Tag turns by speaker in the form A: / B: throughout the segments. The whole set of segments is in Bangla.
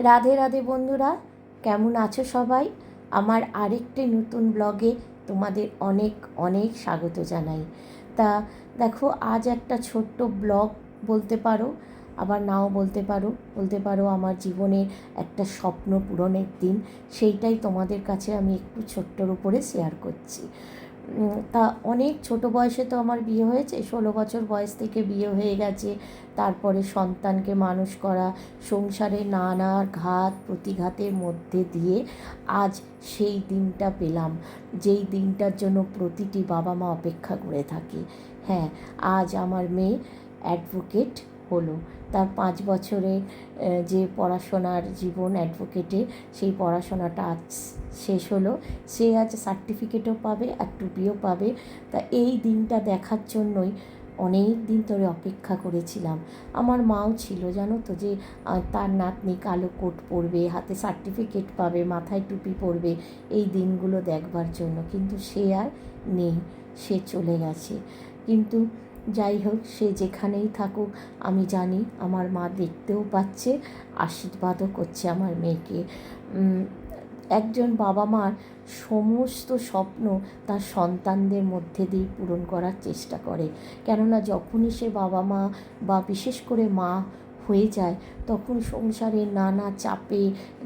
A: রাধে রাধে বন্ধুরা, কেমন আছো সবাই? আমার আরেকটি নতুন ব্লগে তোমাদের অনেক অনেক স্বাগত জানাই। তা দেখো, আজ একটা ছোট্ট ব্লগ বলতে পারো, আবার নাও বলতে পারো আমার জীবনের একটা স্বপ্ন পূরণের দিন। সেইটাই তোমাদের কাছে আমি একটু ছোট্টর উপরে শেয়ার করছি। তা অনেক ছোট বয়সে তো আমার বিয়ে হয়েছে, 16 বছর বয়স থেকে বিয়ে হয়ে গেছে। তারপরে সন্তানকে মানুষ করা, সংসারে নানা ঘাত প্রতিঘাতের মধ্যে দিয়ে আজ সেই দিনটা পেলাম, যেই দিনটার জন্য প্রতিটি বাবা মা অপেক্ষা করে থাকে। হ্যাঁ, আজ আমার মেয়ে অ্যাডভোকেট হলো। তার 5 বছরের যে পড়াশোনার জীবন অ্যাডভোকেটে, সেই পড়াশোনাটা আজ শেষ হলো। সে আজ সার্টিফিকেটও পাবে আর টুপিও পাবে। তা এই দিনটা দেখার জন্যই অনেক দিন ধরে অপেক্ষা করেছিলাম। আমার মাও ছিল, জানো তো, যে তার নাতনি কালো কোট পরবে, হাতে সার্টিফিকেট পাবে, মাথায় টুপি পরবে, এই দিনগুলো দেখবার জন্য। কিন্তু সে আর নেই, সে চলে গেছে। কিন্তু যাই হোক, সে যেখানেই থাকুক, আমি জানি আমার মা দেখতেও পাচ্ছে, আশীর্বাদও করছে আমার মেয়েকে। একজন বাবা মার সমস্ত স্বপ্ন তার সন্তানদের মধ্যে দিয়ে পূরণ করার চেষ্টা করে। কেননা যখনই সে বাবা মা বা বিশেষ করে মা হয়ে যায়, তখন সংসারের নানা চাপে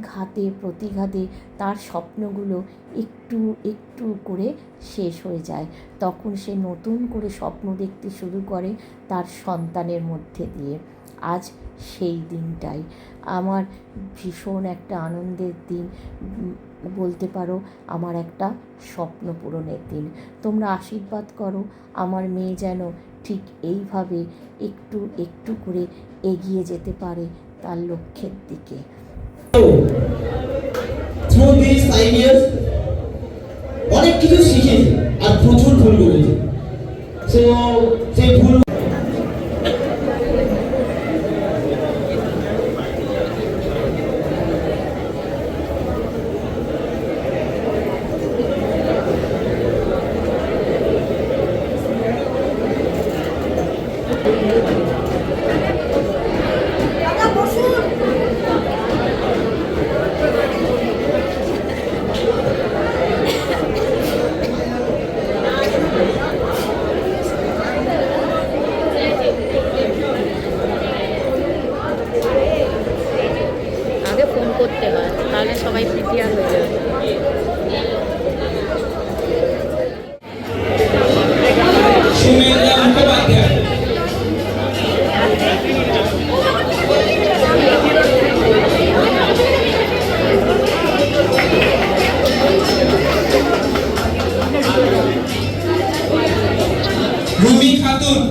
A: ঘাতে প্রতিঘাতে তার স্বপ্নগুলো একটু একটু করে শেষ হয়ে যায়। তখন সে নতুন করে স্বপ্ন দেখতে শুরু করে তার সন্তানের মধ্যে দিয়ে। আজ সেই দিনটাই আমার ভীষণ একটা আনন্দের দিন, বলতে পারো আমার একটা স্বপ্ন পূরণের দিন। তোমরা আশীর্বাদ করো আমার মেয়ে যেন ঠিক এইভাবে একটু একটু করে এগিয়ে যেতে পারে তার লক্ষ্যের দিকে।
B: অনেক কিছু শিখেছি আর প্রচুর ভুল করেছি। সেই ভুল
A: আগে ফোন করতে হয়, তাহলে সবাই প্রিপেয়ার হয়ে যাবে।
B: রুমি খাতুন,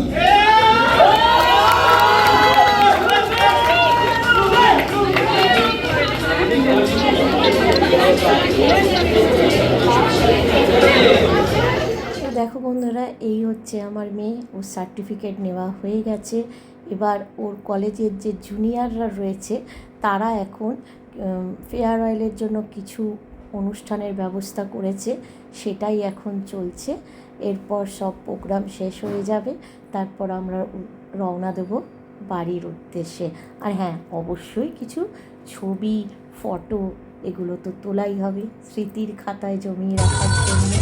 A: দেখো বন্ধুরা, এই হচ্ছে আমার মেয়ে, ওর সার্টিফিকেট নেওয়া হয়ে গেছে। এবার ওর কলেজের যে জুনিয়ররা রয়েছে, তারা এখন ফেয়ারওয়েলের জন্য কিছু অনুষ্ঠানের ব্যবস্থা করেছে, সেটাই এখন চলছে। এরপর সব প্রোগ্রাম শেষ হয়ে যাবে, তারপর আমরা রওনা দেবো বাড়ির উদ্দেশ্যে। আর হ্যাঁ, অবশ্যই কিছু ছবি ফটো এগুলো তো তোলাই হবে স্মৃতির খাতায় জমিয়ে রাখার জন্য।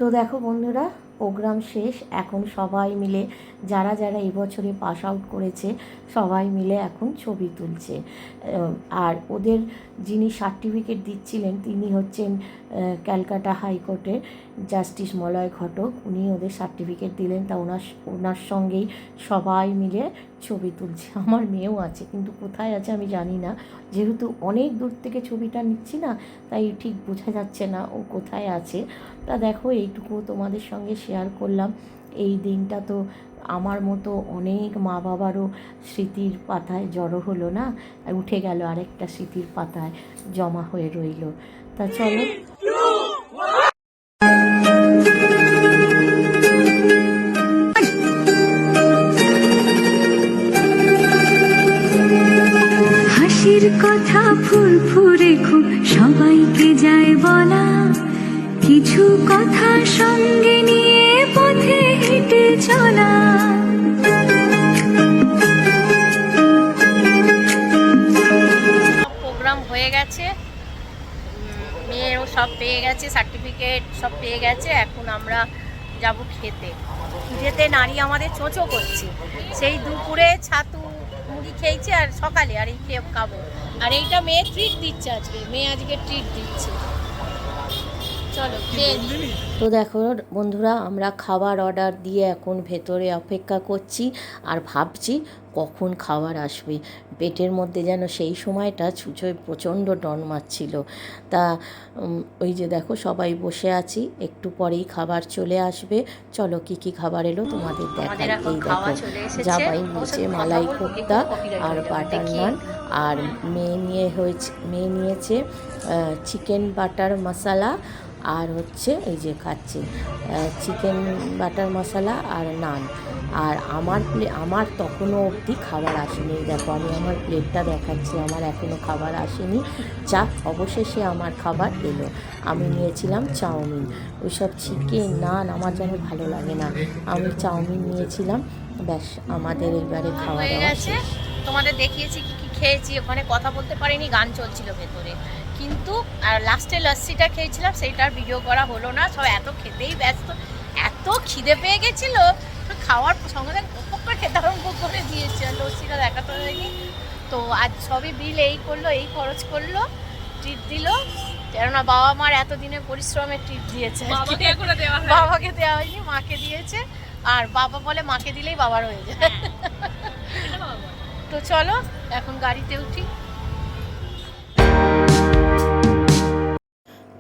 A: তো দেখো বন্ধুরা, প্রোগ্রাম শেষ। এখন সবাই মিলে, যারা যারা এবছরে পাস আউট করেছে, সবাই মিলে এখন ছবি তুলছে। আর ওদের যিনি সার্টিফিকেট দিচ্ছিলেন, তিনি হচ্ছেন ক্যালকাটা হাইকোর্টের জাস্টিস মলয় ঘটক। উনি ওদের সার্টিফিকেট দিলেন। তা ওনার সঙ্গেই সবাই মিলে ছবি তুলছে। আমার মেয়েও আছে, কিন্তু কোথায় আছে আমি জানি না, যেহেতু অনেক দূর থেকে ছবিটা নিচ্ছি না, তাই ঠিক বোঝা যাচ্ছে না ও কোথায় আছে। তা দেখো, এইটুকু তোমাদের সঙ্গে শেয়ার করলাম। এই দিনটা তো আমার মতো অনেক মা বাবারও স্মৃতির পাতায় জড়ো হলো না, উঠে গেল আরেকটা স্মৃতির পাতায় জমা হয়ে রইল। তা চলো
C: হাসির কথা ফুরফুরে খুব সবাইকে যায় বলা, কিছু কথা সঙ্গে নিয়ে পথে হেঁটে চলা।
D: প্রোগ্রাম হয়ে গেছে, মেয়েরও সব পেয়ে গেছে, সার্টিফিকেট সব পেয়ে গেছে। এখন আমরা যাব খেতে। খিদেতে নারী আমাদের চোঁচো করছে। সেই দুপুরে ছাতু মুড়ি খেয়েছে আর সকালে, আর এই খেয়ে খাবো। আর এইটা মেয়ে ট্রিট দিচ্ছে, মেয়ে আজকে ট্রিট দিচ্ছে। চলো খেয়ে নিই।
A: তো দেখো বন্ধুরা, আমরা খাবার অর্ডার দিয়ে এখন ভেতরে অপেক্ষা করছি আর ভাবছি কখন খাবার আসবে। পেটের মধ্যে যেন সেই সময়টা ছুঁচোয় প্রচণ্ড ডন মারছিল। তা ওই যে দেখো সবাই বসে আছি, একটু পরেই খাবার চলে আসবে। চলো কি কি খাবার এলো তোমাদের দেখাই। এই দেখো জামাই নিয়েছে মালাই কোপ্তা আর বাটার নান, আর মেয়ে নিয়েছে চিকেন বাটার মশলা, আর হচ্ছে এই যে খাচ্ছে চিকেন বাটার মশলা আর নান। আর আমার তখনও অবধি খাবার আসেনি। দেখো আমি আমার প্লেটটা দেখাচ্ছি, আমার এখনও খাবার আসেনি। যাক, অবশেষে আমার খাবার এলো। আমি নিয়েছিলাম চাউমিন। ওইসব চিকেন নান আমার যেন ভালো লাগে না, আমি চাউমিন নিয়েছিলাম। ব্যাস, আমাদের এবারে খাওয়া দাওয়া শেষ।
D: তোমাদের দেখিয়েছি কি কি খেয়েছি, ওখানে কথা বলতে পারিনি, গান চলছিল ভেতরে। কিন্তু আর লাস্টে লস্যিটা খেয়েছিলাম, সেইটার ভিডিও করা হলো না। সব এত খেতেই ব্যস্ত, এত খিদে পেয়ে গেছিলো, খাওয়ার সঙ্গে সঙ্গে করে খেতে আরম্ভ করে দিয়েছে। আর লস্যিটা দেখাতে হয়নি। তো আজ সবই বিল এই করলো, এই খরচ করলো, ট্রিট দিল। কেননা বাবা মার এতদিনের পরিশ্রমের ট্রিট দিয়েছে। বাবাকে দেওয়া হয়নি, মাকে দিয়েছে। আর বাবা বলে মাকে দিলেই বাবার হয়ে যায়। তো চলো এখন গাড়িতে উঠি।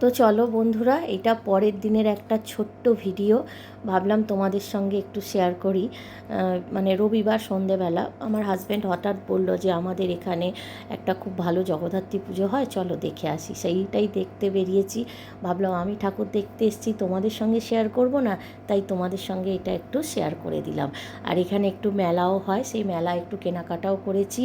A: তো চলো বন্ধুরা, এটা পরের দিনের একটা ছোট্ট ভিডিও, ভাবলাম তোমাদের সঙ্গে একটু শেয়ার করি। মানে রবিবার সন্ধেবেলা আমার হাজব্যান্ড হঠাৎ বলল যে আমাদের এখানে একটা খুব ভালো জগদ্ধাত্রী পুজো হয়, চলো দেখে আসি। সেইটাই দেখতে বেরিয়েছি। ভাবলাম আমি ঠাকুর দেখতে এসেছি, তোমাদের সঙ্গে শেয়ার করব না, তাই তোমাদের সঙ্গে এটা একটু শেয়ার করে দিলাম। আর এখানে একটু মেলাও হয়, সেই মেলা একটু কেনাকাটাও করেছি,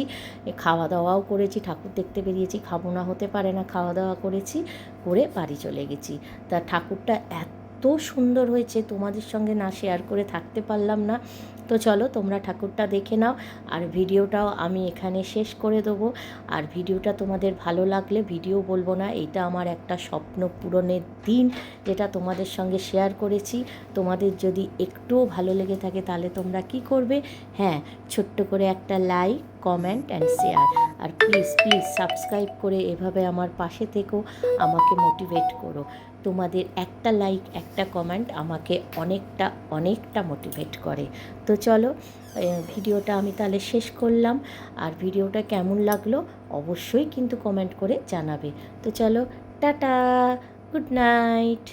A: খাওয়া দাওয়াও করেছি। ঠাকুর দেখতে বেরিয়েছি, খাবো না হতে পারে না, খাওয়া দাওয়া করেছি, করে বাড়ি চলে গেছি। তা ঠাকুরটা এত সুন্দর হয়েছে, তোমাদের সঙ্গে না শেয়ার করে থাকতে পারলাম না। তো চলো তোমরা ঠাকুরটা দেখে নাও, আর ভিডিওটাও আমি এখানে শেষ করে দেবো। আর ভিডিওটা তোমাদের ভালো লাগলে, ভিডিও বলবো না, এটা আমার একটা স্বপ্ন পূরণের দিন, যেটা তোমাদের সঙ্গে শেয়ার করেছি। তোমাদের যদি একটুও ভালো লেগে থাকে তাহলে তোমরা কি করবে? হ্যাঁ, ছোট্ট করে একটা লাইক, কমেন্ট অ্যান্ড শেয়ার। আর প্লিজ প্লিজ সাবস্ক্রাইব করে এভাবে আমার পাশে থেকো, আমাকে মোটিভেট করো। তোমাদের একটা লাইক, একটা কমেন্ট আমাকে অনেকটা মোটিভেট করে। তো চলো ভিডিওটা আমি তাহলে শেষ করলাম। আর ভিডিওটা কেমন লাগলো অবশ্যই কিন্তু কমেন্ট করে জানাবে। তো চলো, টাটা, গুড নাইট।